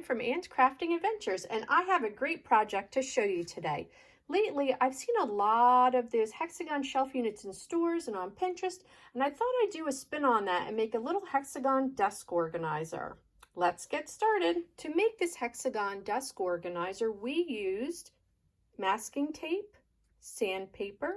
Ann from Ann's Crafting Adventures, and I have a great project to show you today. Lately, I've seen a lot of those hexagon shelf units in stores and on Pinterest, and I thought I'd do a spin on that and make a little hexagon desk organizer. Let's get started. To make this hexagon desk organizer, we used masking tape, sandpaper,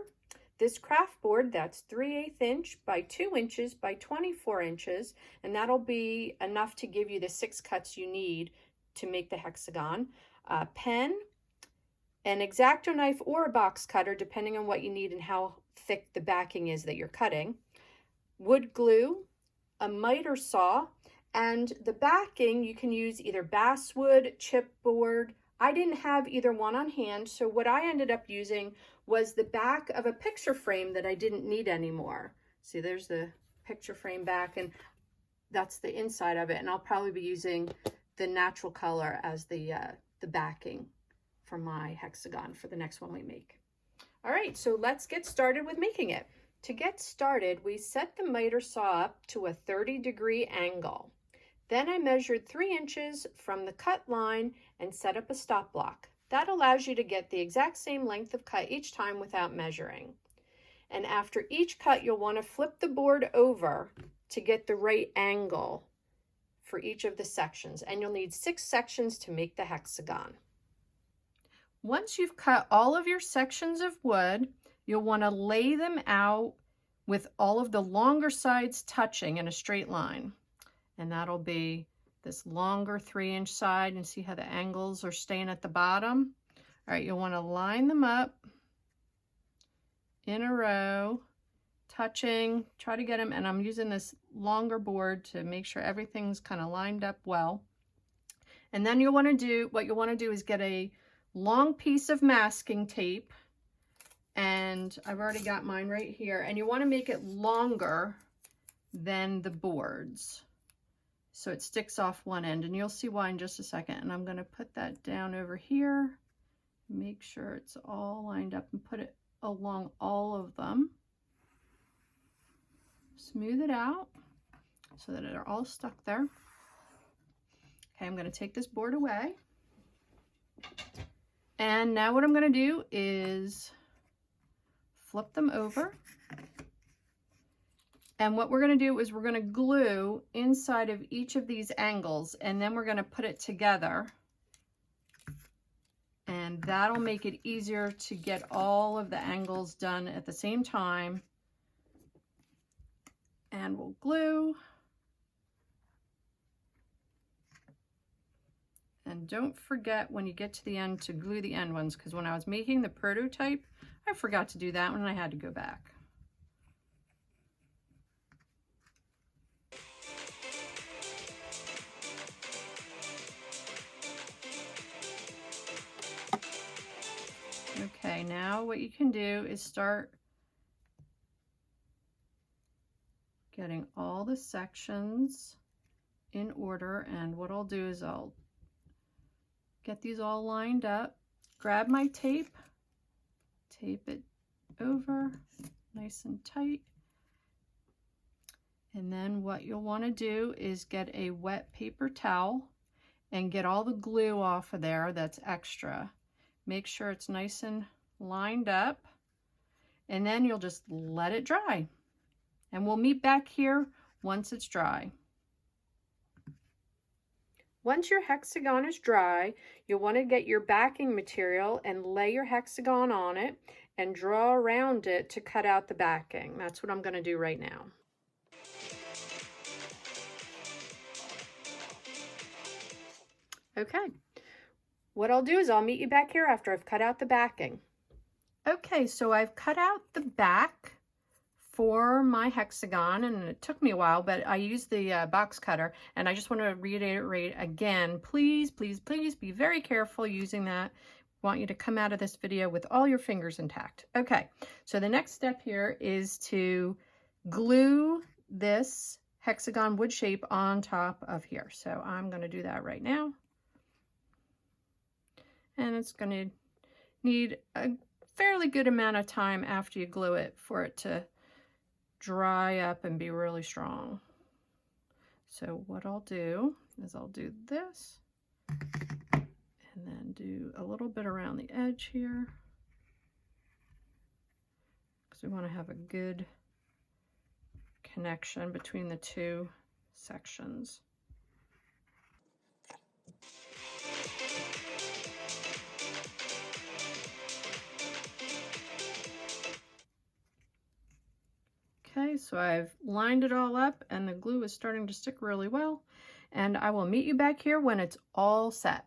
this craft board that's 3/8 inch by 2 inches by 24 inches, and that'll be enough to give you the 6 cuts you need to make the hexagon. A pen, an X-Acto knife or a box cutter, depending on what you need and how thick the backing is that you're cutting. Wood glue, a miter saw, and the backing you can use either basswood, chipboard. I didn't have either one on hand, so what I ended up using was the back of a picture frame that I didn't need anymore. See, there's the picture frame back, and that's the inside of it, and I'll probably be using the natural color as the backing for my hexagon for the next one we make. All right, so let's get started with making it. To get started, we set the miter saw up to a 30-degree angle. Then I measured 3 inches from the cut line and set up a stop block. That allows you to get the exact same length of cut each time without measuring. And after each cut, you'll want to flip the board over to get the right angle for each of the sections. And you'll need 6 sections to make the hexagon. Once you've cut all of your sections of wood, you'll want to lay them out with all of the longer sides touching in a straight line. And that'll be this longer 3-inch side, and see how the angles are staying at the bottom. All right, you'll want to line them up in a row, touching, try to get them, and I'm using this longer board to make sure everything's kind of lined up well. And then what you'll want to do is get a long piece of masking tape, and I've already got mine right here, and you want to make it longer than the boards, so it sticks off one end, and you'll see why in just a second. And I'm going to put that down over here, make sure it's all lined up, and put it along all of them. Smooth it out so that they're all stuck there. Okay, I'm going to take this board away. And now what I'm going to do is flip them over. And what we're going to do is we're going to glue inside of each of these angles, and then we're going to put it together. And that'll make it easier to get all of the angles done at the same time. And we'll glue. And don't forget when you get to the end to glue the end ones, because when I was making the prototype, I forgot to do that one and I had to go back. Okay, now what you can do is start getting all the sections in order, and what I'll do is I'll get these all lined up, grab my tape, tape it over nice and tight, and then what you'll want to do is get a wet paper towel and get all the glue off of there that's extra. Make sure it's nice and lined up, and then you'll just let it dry. And we'll meet back here once it's dry. Once your hexagon is dry, you'll want to get your backing material and lay your hexagon on it and draw around it to cut out the backing. That's what I'm going to do right now. Okay. What I'll do is I'll meet you back here after I've cut out the backing. Okay, so I've cut out the back for my hexagon, and it took me a while, but I used the box cutter, and I just want to reiterate again, please, please, please be very careful using that. I want you to come out of this video with all your fingers intact. Okay, so the next step here is to glue this hexagon wood shape on top of here. So I'm going to do that right now. And it's going to need a fairly good amount of time after you glue it for it to dry up and be really strong. So what I'll do is I'll do this, And then do a little bit around the edge here, because we want to have a good connection between the two sections. Okay, so I've lined it all up and the glue is starting to stick really well. And I will meet you back here when it's all set.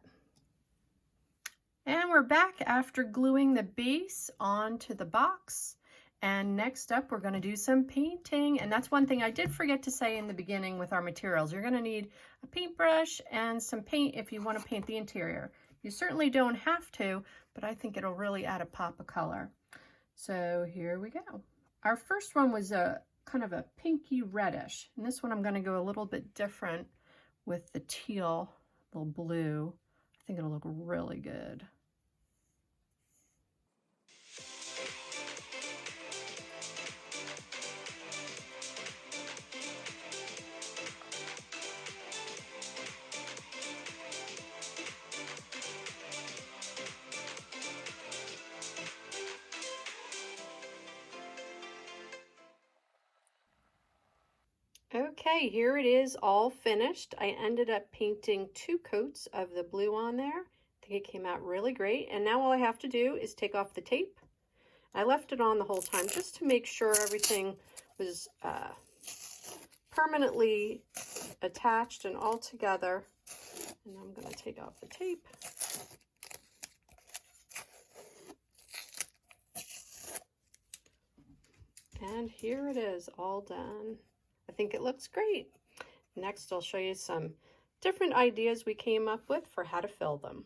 And we're back after gluing the base onto the box. And next up, we're going to do some painting. And that's one thing I did forget to say in the beginning with our materials. You're going to need a paintbrush and some paint if you want to paint the interior. You certainly don't have to, but I think it'll really add a pop of color. So here we go. Our first one was a kind of a pinky reddish. And this one I'm going to go a little bit different with the teal, little blue. I think it'll look really good. Okay, here it is all finished. I ended up painting 2 coats of the blue on there. I think it came out really great. And now all I have to do is take off the tape. I left it on the whole time just to make sure everything was permanently attached and all together. And I'm going to take off the tape. And here it is all done. I think it looks great. Next, I'll show you some different ideas we came up with for how to fill them.